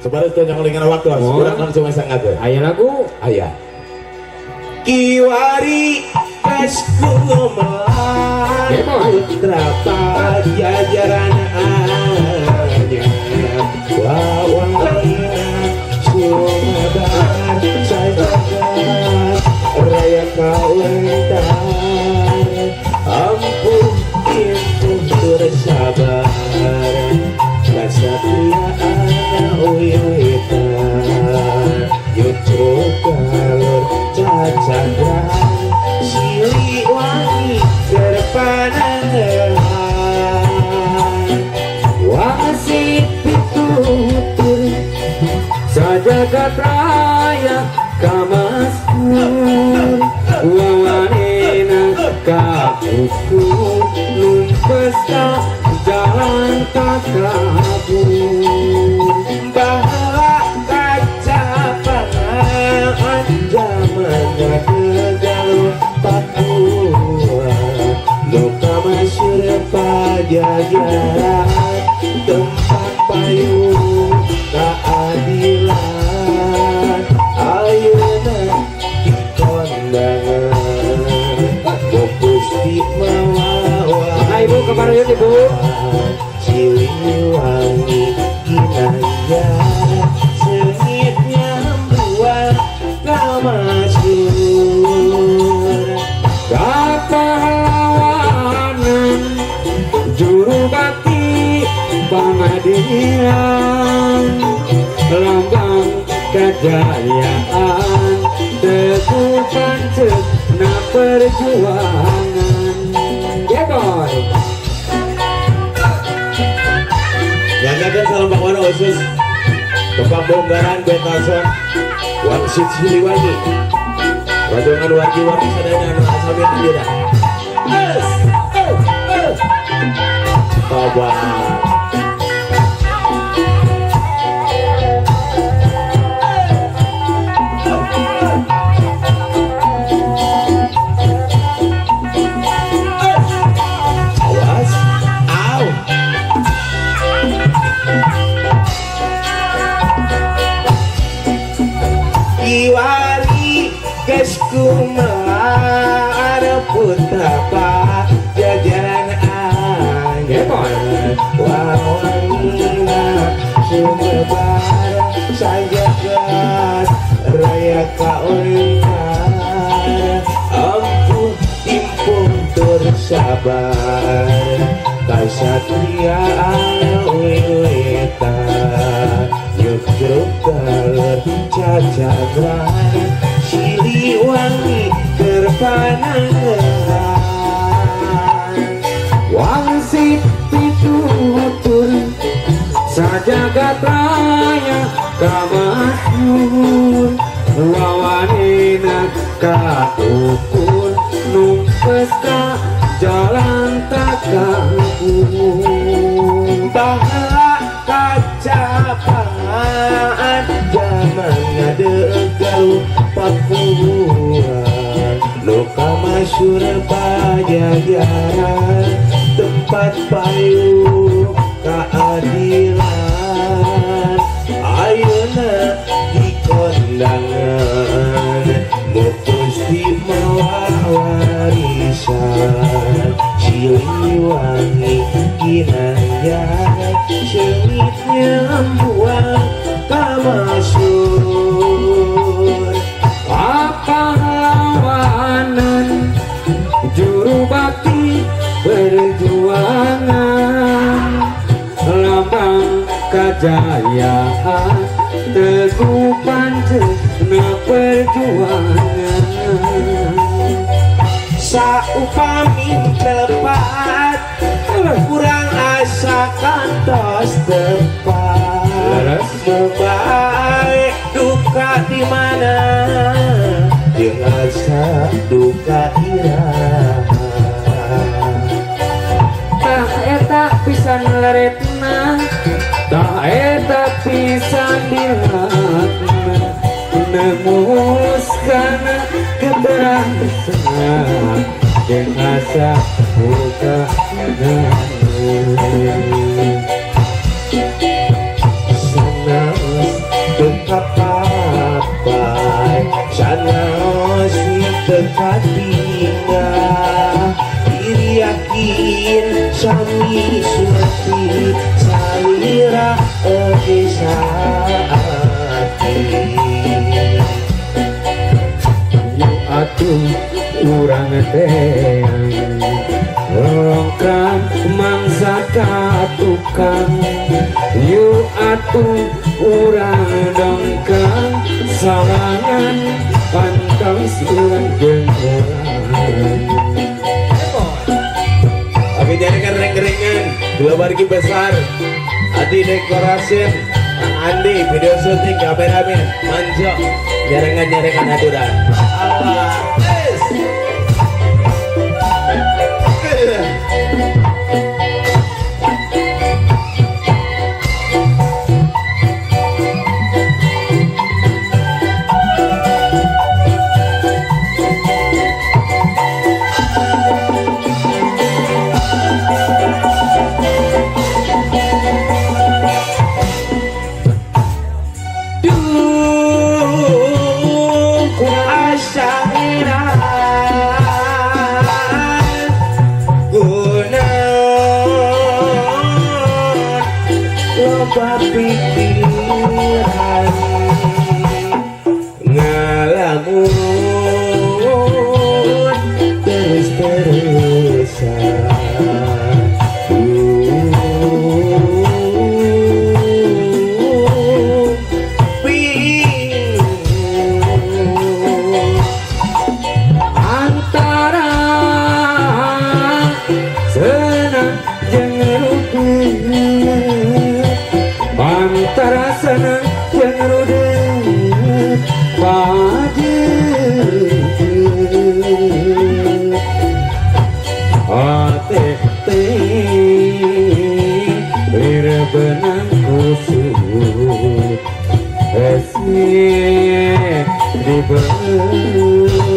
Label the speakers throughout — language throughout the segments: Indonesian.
Speaker 1: Sebaris tuh yang dengan waktu kurang langsung sangat tuh.
Speaker 2: Aya lagu
Speaker 1: Ayah. Kiwari kasku melar putra pajajaran anya wawangina sumabar sajagat raya kawentar ampun itu bersabar kesatria uyuitan yutro galur cacagran siliwangi berpanangan
Speaker 2: wasit pitutur sajagat raya kamaskur wawanena kaukur numpes ka jalan takabur
Speaker 1: bahwa kaca pangan zamannya galuh Papua luka masyur pajajaran tempat payung keadilan ayeuna di kondangan fokus di mawawa
Speaker 2: ibu kemana ya ibu
Speaker 1: Siliwangi Ginanya sengitnya buat kamasyur
Speaker 2: kapahlawanan juru bakti pengadilan lambang kejayaan teguh pancena perjuangan ya boy.
Speaker 1: Yang ada salam bakwana khusus tempat bongkaran betason Wangsit Siliwangi Radongan wargi-wargi sadana anu asamin dira Toba awas au Kiwari gesku melar putra pajajaran angan wawangina sumebar sajagat raya kawentar ampun timpun tersabar kasatria wiwitan yuk jeruk galur cacagran Siliwangi berpanangan
Speaker 2: Wangsit pitutur sajagat raya kamasyur wawanina kaukur numpes ka jalan takabur
Speaker 1: bahwa kaca pangan zamannya degaluh Papua luka masyur pajajaran tempat payung keadilan ayeuna di kondangan mutus di mawa warisan Siliwangi Ginanya sengitnya buang kamasyur
Speaker 2: pahlawanan juru bakti perjuangan lambang kejayaan teguh pancena perjuangan
Speaker 1: saupami tepat kurang asa kantos tepat membaik duka di mana jeung asa duka iraha
Speaker 2: tah eta pisan laretna tah eta pisan dilatna nemuskan keberangsan jeung asa buka
Speaker 1: sana sakit
Speaker 2: atuh urang teang rongkang mangsa tukang yuk atuh urang dongkang sawangan pantang silang jeung urang
Speaker 1: tapi jadikan reng-rengan dua bargi besar Adi dekorasi Andi video syuting kameramen manjo jarengan aturan Allah yes. Pikiran ngalamun terus-terusan
Speaker 2: antara senang jeung antara senang yang rudet padet hati lir benang kusut esih di bener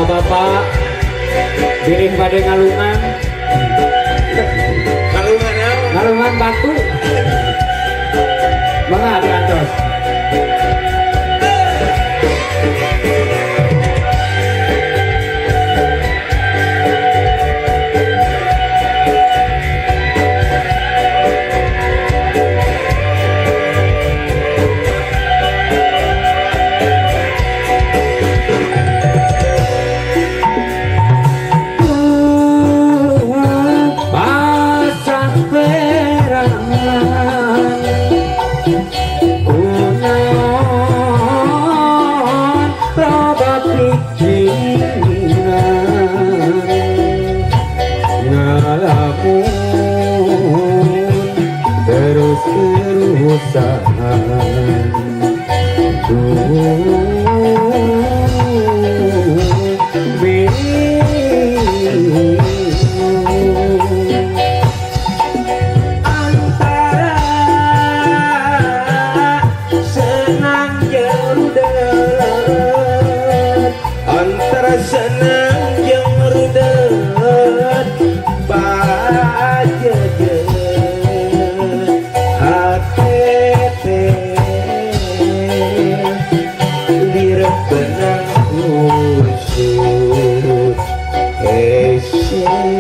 Speaker 2: bapak birin pada ngalungan ngalungan batu mana di atas
Speaker 1: senang yang rudet pajejet hati lirek benang kusut esy